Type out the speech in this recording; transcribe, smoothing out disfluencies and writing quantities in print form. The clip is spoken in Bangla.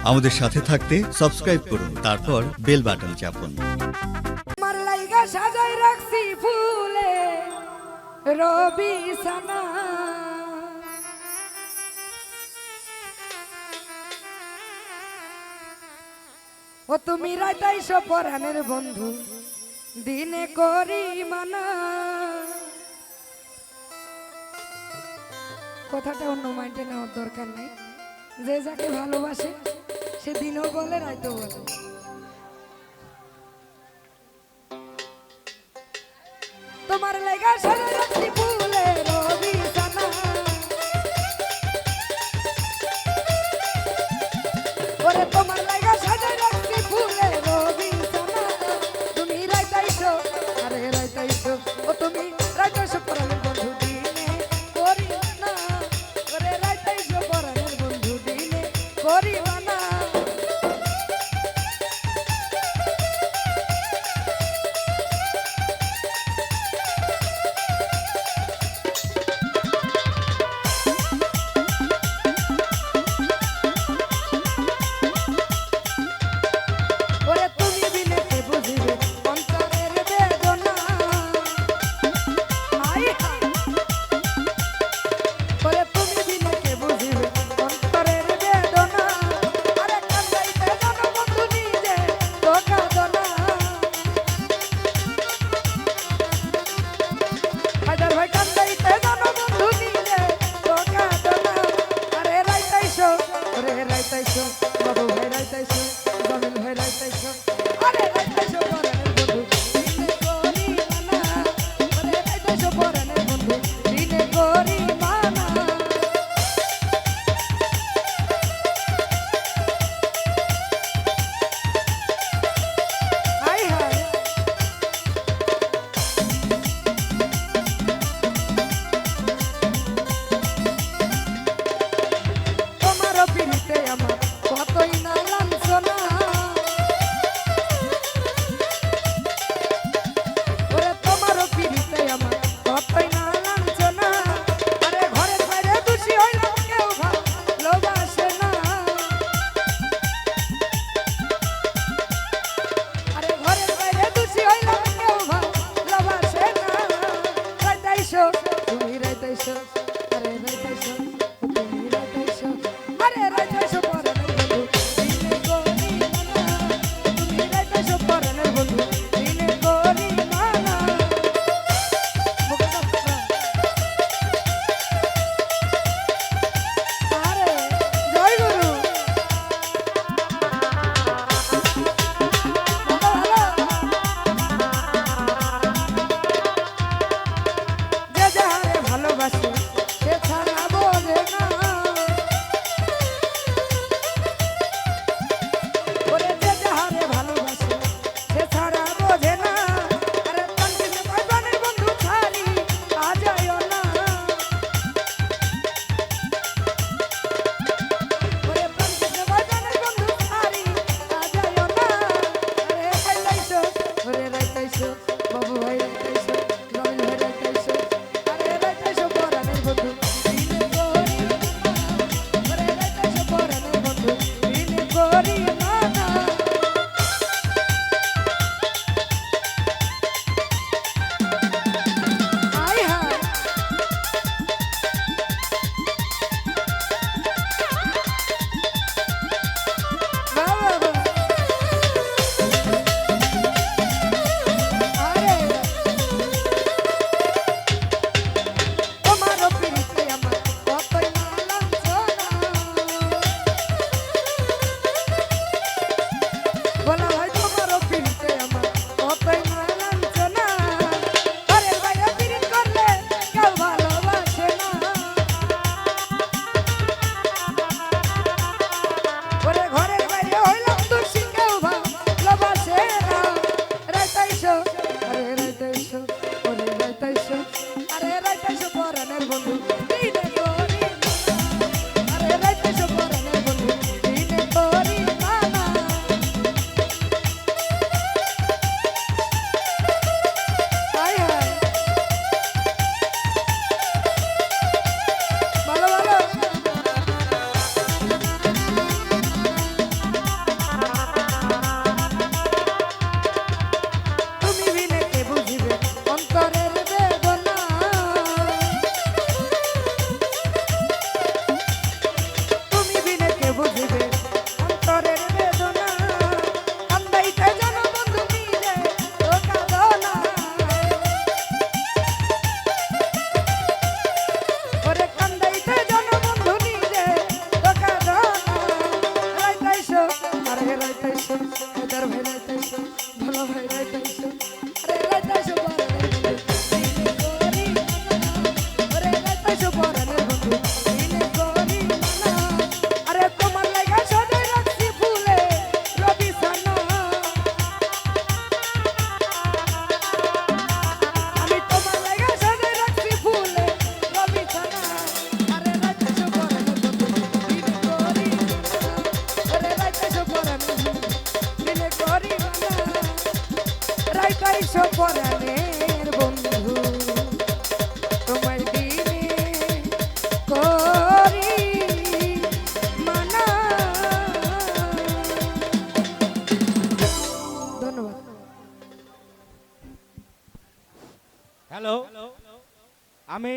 আমাদের সাথে থাকতে সাবস্ক্রাইব করুন, তারপর বেল বাটন চাপুন। আমার লাইগা সাজাই রাখছি ফুলে রবি সানা, ও তুমি রাইতাইছো পরাণের বন্ধু দিনে করি মানা। কথাটা অন্য মাইন্ডে নেওয়ার দরকার নেই, যে যাকে ভালোবাসে সে দিনও বলে রাইতেও বলে। তোমার লাগা সারা রাত্রি ফুলে রবি সানা, ওরে তোমার লাগা সারা রাত্রি ফুলে রবি সানা। তুমি রাইতাইছো, আরে রাইতাইছো, ও তুমি রাইতাইছো পরাণের বন্ধু দিনে করি না, ওরে রাইতাইছো পরাণের বন্ধু দিনে করি না। বাবু ভাই রাইতাইছো, জামিল ভাই রাইতাইছো, আরে রাইতাইছো পরাণের বন্ধু দিনে করি মানা, আরে রাইতাইছো পরাণের বন্ধু দিনে করি মানা। হাই হাই তোমারও পিড়িতে আমার কতই না লাঞ্ছনা, ওরে তোমারও পিড়িতে আমার কতই না লাঞ্ছনা। আরে ঘরের বাইরে খুশি হইলাম কেউ ভালোবাসে না, আরে ঘরের বাইরে খুশি হইলাম কেউ ভালোবাসে না। রাইতাইছো তুমি রাইতাইছো, আরে রাইতাইছো তুমি রাইতাইছো, আরে রাইতাইছো পরাণের বন্ধু দিনে করি মানা, তুমি রাইতাইছো পরাণের বন্ধু দিনে করি মানা। আরে জয় গুরু যে যাহারে ভালোবাসে সে ছাড়া বলে রাইতাইছো পরাণের বন্ধু তোমায় দিনে করি মানা। ধন্যবাদ। হ্যালো, আমি